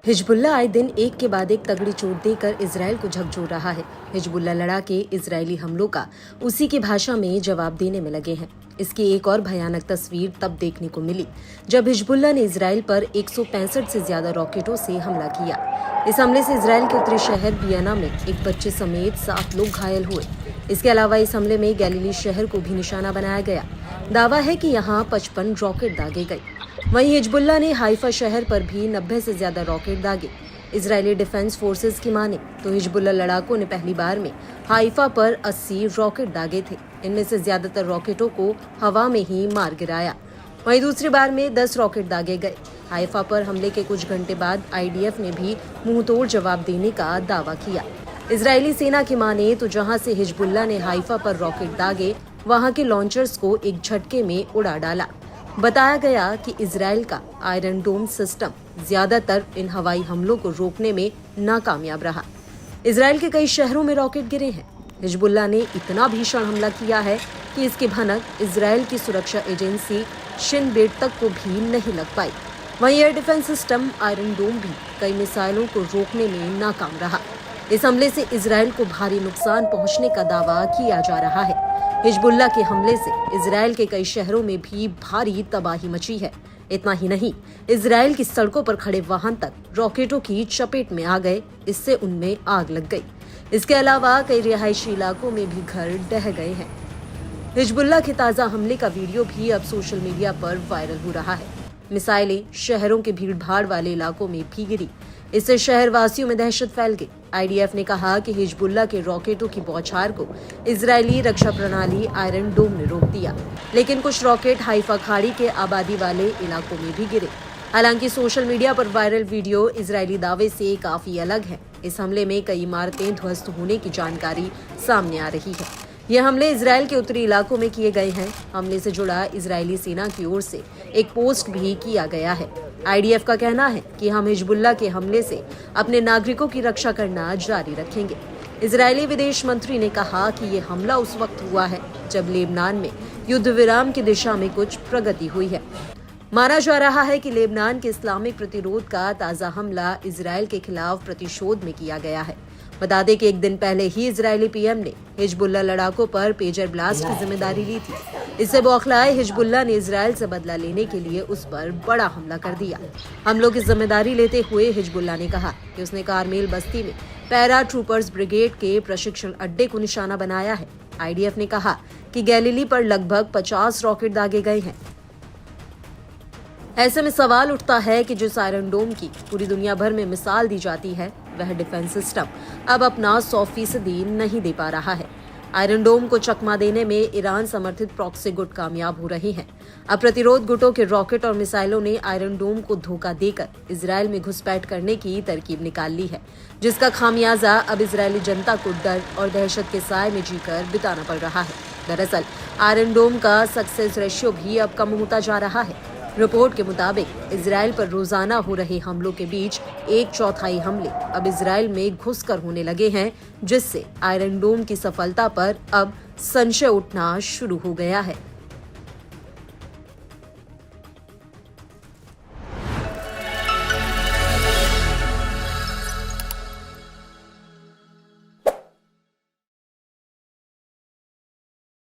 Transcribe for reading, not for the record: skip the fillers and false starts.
Hezbollah आए दिन एक के बाद एक तगड़ी चोट देकर इजरायल को झकझोर रहा है। हिजबुल्लाह लड़ा के इजरायली हमलों का उसी की भाषा में जवाब देने में लगे हैं। इसकी एक और भयानक तस्वीर तब देखने को मिली जब हिजबुल्लाह ने इजरायल पर 165 से ज्यादा रॉकेटों से हमला किया। इस हमले से इजरायल के उत्तरी शहर बियाना में एक बच्चे समेत 7 लोग घायल हुए। इसके अलावा इस हमले में गैलीली शहर को भी निशाना बनाया गया। दावा है कि यहाँ 55 रॉकेट दागे गए। वहीं हिजबुल्लाह ने हाइफा शहर पर भी 90 से ज्यादा रॉकेट दागे। इजरायली डिफेंस फोर्सेस की माने तो हिजबुल्लाह लड़ाकों ने पहली बार में हाइफा पर 80 रॉकेट दागे थे। इनमें से ज्यादातर रॉकेटों को हवा में ही मार गिराया। वहीं दूसरी बार में 10 रॉकेट दागे गए। हाइफा पर हमले के कुछ घंटे बाद आईडीएफ ने भी मुंहतोड़ जवाब देने का दावा किया। इजरायली सेना की माने तो जहां से हिजबुल्लाह ने हाइफा पर रॉकेट दागे, वहां के लॉन्चर्स को एक झटके में उड़ा डाला। बताया गया कि इजरायल का आयरन डोम सिस्टम ज्यादातर इन हवाई हमलों को रोकने में नाकामयाब रहा। इजरायल के कई शहरों में रॉकेट गिरे हैं। हिजबुल्लाह ने इतना भीषण हमला किया है कि इसकी भनक इजरायल की सुरक्षा एजेंसी शिन बेट तक को भी नहीं लग पाई। वहीं एयर डिफेंस सिस्टम आयरन डोम भी कई मिसाइलों को रोकने में नाकाम रहा। इस हमले से इजरायल को भारी नुकसान पहुंचने का दावा किया जा रहा है। हिजबुल्लाह के हमले से इजरायल के कई शहरों में भी भारी तबाही मची है। इतना ही नहीं, इजरायल की सड़कों पर खड़े वाहन तक रॉकेटों की चपेट में आ गए। इससे उनमें आग लग गई। इसके अलावा कई रिहायशी इलाकों में भी घर ढह गए हैं। हिजबुल्लाह के ताजा हमले का वीडियो भी अब सोशल मीडिया पर वायरल हो रहा है। मिसाइलें शहरों के भीड़-भाड़ वाले इलाकों में भी गिरी। इससे शहर वासियों में दहशत फैल गई। आईडीएफ ने कहा कि हिजबुल्लाह के रॉकेटों की बौछार को इजरायली रक्षा प्रणाली आयरन डोम ने रोक दिया, लेकिन कुछ रॉकेट हाइफा खाड़ी के आबादी वाले इलाकों में भी गिरे। हालांकि सोशल मीडिया पर वायरल वीडियो इजरायली दावे से काफी अलग है। इस हमले में कई इमारतें ध्वस्त होने की जानकारी सामने आ रही है। ये हमले इजरायल के उत्तरी इलाकों में किए गए हैं। हमले से जुड़ा इजरायली सेना की ओर से एक पोस्ट भी किया गया है। आईडीएफ का कहना है कि हम हिजबुल्लाह के हमले से अपने नागरिकों की रक्षा करना जारी रखेंगे। इजरायली विदेश मंत्री ने कहा कि ये हमला उस वक्त हुआ है जब लेबनान में युद्ध विराम की दिशा में कुछ प्रगति हुई है। माना जा रहा है कि लेबनान के इस्लामिक प्रतिरोध का ताजा हमला इजरायल के खिलाफ प्रतिशोध में किया गया है। बता दें कि एक दिन पहले ही इजरायली पीएम ने हिजबुल्लाह लड़ाकों पर पेजर ब्लास्ट की जिम्मेदारी ली थी। इससे बौखलाए हिजबुल्लाह ने इजरायल से बदला लेने के लिए उस पर बड़ा हमला कर दिया। हमलों की जिम्मेदारी लेते हुए हिजबुल्लाह ने कहा कि उसने कारमेल बस्ती में पैरा ट्रूपर्स ब्रिगेड के प्रशिक्षण अड्डे को निशाना बनाया है। आईडीएफ ने कहा कि गैलीली पर लगभग 50 रॉकेट दागे गए हैं। ऐसे में सवाल उठता है कि जिस आयरन डोम की पूरी दुनिया भर में मिसाल दी जाती है, वह डिफेंस सिस्टम अब अपना 100% नहीं दे पा रहा है। आयरन डोम को चकमा देने में ईरान समर्थित प्रॉक्सी गुट कामयाब हो रहे हैं। अब प्रतिरोध गुटों के रॉकेट और मिसाइलों ने आयरन डोम को धोखा देकर इजरायल में घुसपैठ करने की तरकीब निकाल ली है, जिसका खामियाजा अब इजरायली जनता को डर और दहशत के साए में जीकर बिताना पड़ रहा है। दरअसल आयरन डोम का सक्सेस रेशियो भी अब कम होता जा रहा है। रिपोर्ट के मुताबिक इजरायल पर रोजाना हो रहे हमलों के बीच 1/4 हमले अब इजरायल में घुसकर होने लगे हैं, जिससे आयरन डोम की सफलता पर अब संशय उठना शुरू हो गया है।